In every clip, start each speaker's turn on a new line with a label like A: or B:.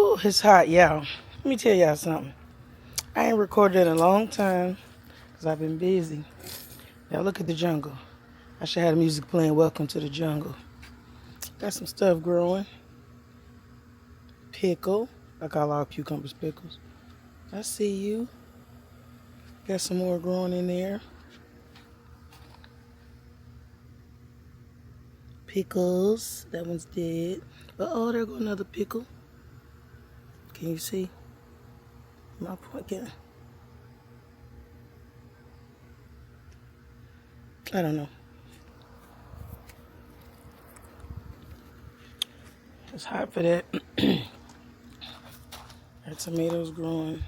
A: Ooh, it's hot, y'all. Let me tell y'all something. I ain't recorded in a long time because I've been busy. Now look at the jungle. I should have the music playing Welcome to the Jungle. Got some stuff growing. Pickle. I call all cucumbers pickles. I see you. Got some more growing in there. Pickles. That one's dead. Uh-oh, there goes another pickle. Can you see? My point. I don't know. It's hot for that. Got tomatoes growing.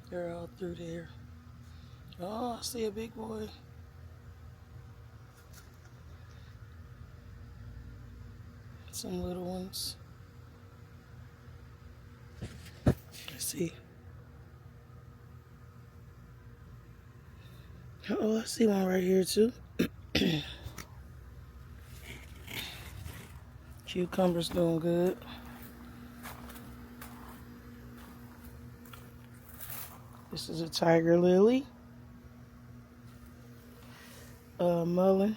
A: They're all through there. Oh, I see a big boy. Some little ones. Let's see. Oh, I see one right here too. Cucumbers doing good. This is a tiger lily. Mullein.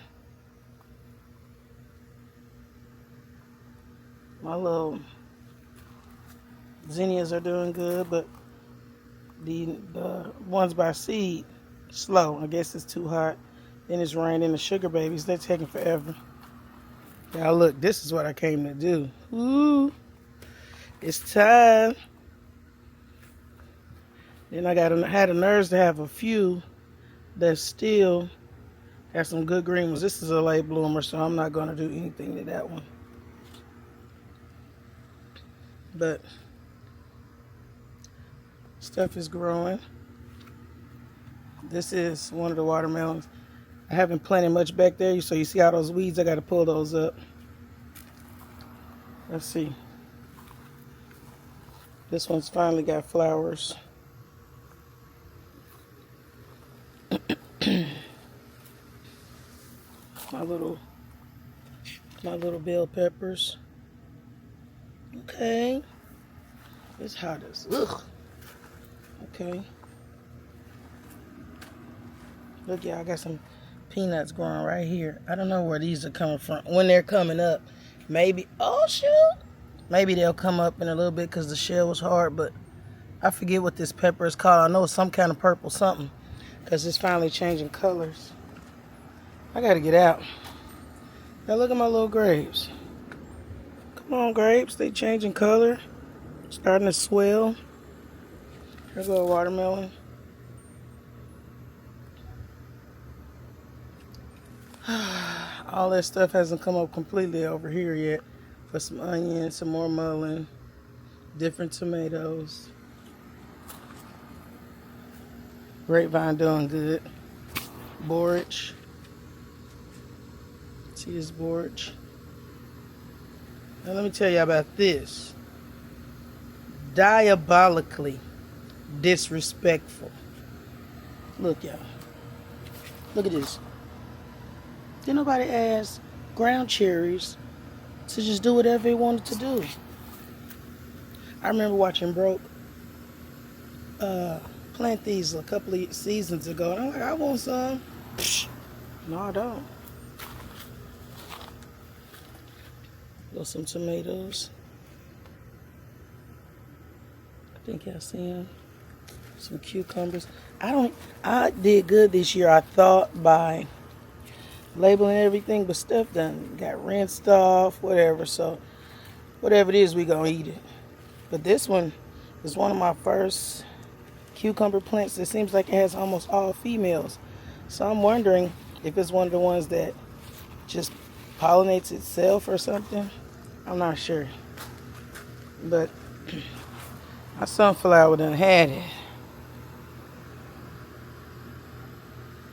A: My little zinnias are doing good, but the ones by seed, slow. I guess it's too hot. Then it's raining. The sugar babies, they're taking forever. Now look, this is what I came to do. Ooh, it's time. Then I had the nerves to have a few that still have some good green ones. This is a late bloomer, so I'm not going to do anything to that one. But stuff is growing. This is one of the watermelons. I haven't planted much back there, so you see all those weeds. I got to pull those up. Let's see. This one's finally got flowers. my little bell peppers. Okay. It's hot as ugh. Okay. Look, y'all, I got some peanuts growing right here. I don't know where these are coming from. When they're coming up, maybe, oh shoot, maybe they'll come up in a little bit because the shell was hard, but I forget what this pepper is called. I know it's some kind of purple something because it's finally changing colors. I gotta get out. Now look at my little grapes. Come on, grapes. They changing color. Starting to swell. Here's a little watermelon. All that stuff hasn't come up completely over here yet. For some onions, some more mullein, different tomatoes. Grapevine doing good. Borage. See this borage? Now let me tell you about this. Diabolically disrespectful. Look, y'all. Look at this. Didn't nobody ask ground cherries to just do whatever they wanted to do. I remember watching Broke plant these a couple of seasons ago, and I'm like, I want some. Psh, no, I don't. Got some tomatoes. I think y'all see them. Some cucumbers. I did good this year, I thought, by labeling everything, but stuff done got rinsed off, whatever. So whatever it is, we gonna eat it. But this one is one of my first cucumber plants that seems like it has almost all females. So I'm wondering if it's one of the ones that just pollinates itself or something. I'm not sure. But my sunflower done had it.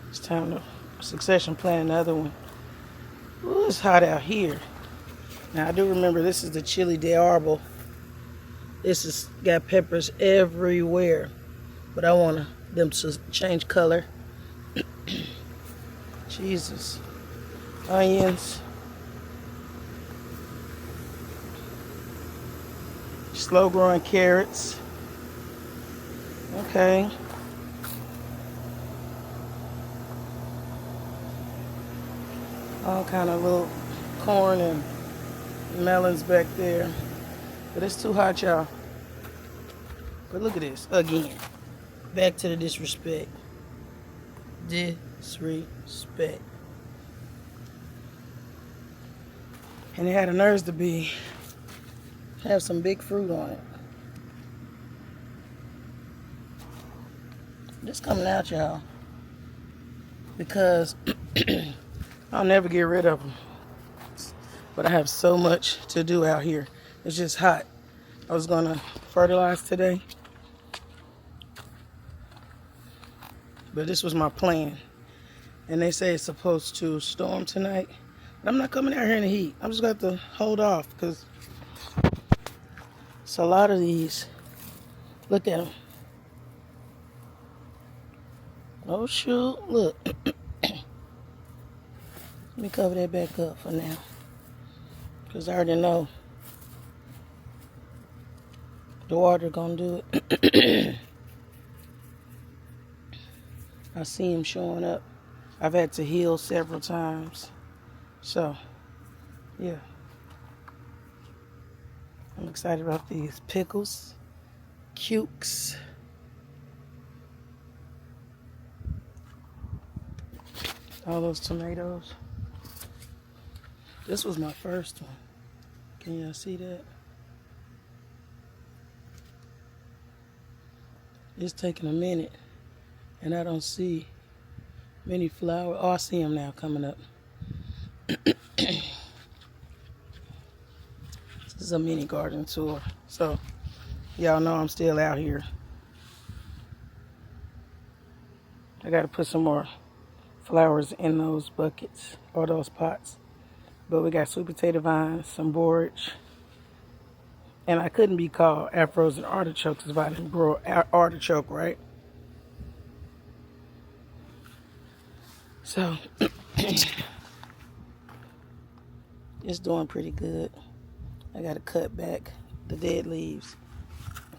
A: It's time to succession plant another one. Ooh, it's hot out here. Now I do remember this is the chili de arbol. This has got peppers everywhere, but I want them to change color. Jesus. Onions. Slow growing carrots. Okay. All kind of little corn and melons back there. But it's too hot, y'all. But look at this. Again. Back to the disrespect. Disrespect. And it had the nerves to have some big fruit on it. This coming out, y'all. Because I'll never get rid of them. But I have so much to do out here. It's just hot. I was going to fertilize today. But this was my plan. And they say it's supposed to storm tonight. But I'm not coming out here in the heat. I'm just going to have to hold off because it's a lot of these. Look at them. Oh, shoot. Look. Let me cover that back up for now. Because I already know the water going to do it. I see him showing up. I've had to heal several times. So, yeah. I'm excited about these pickles. Cukes. All those tomatoes. This was my first one. Can y'all see that? It's taking a minute. And I don't see many flowers. Oh, I see them now coming up. This is a mini garden tour. So, y'all know I'm still out here. I got to put some more flowers in those buckets or those pots. But we got sweet potato vines, some borage. And I couldn't be called afros and artichokes if I didn't grow artichoke, right? So, it's doing pretty good. I got to cut back the dead leaves,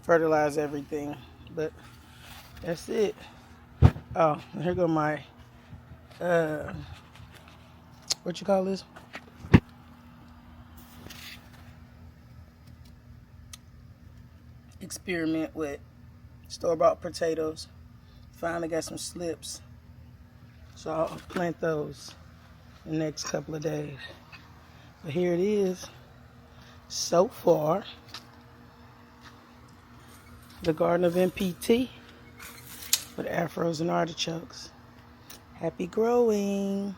A: fertilize everything. But that's it. Oh, and here go my, what you call this? Experiment with store-bought potatoes. Finally got some slips. So I'll plant those in the next couple of days. But here it is. So far, the Garden of MPT with afros and artichokes. Happy growing.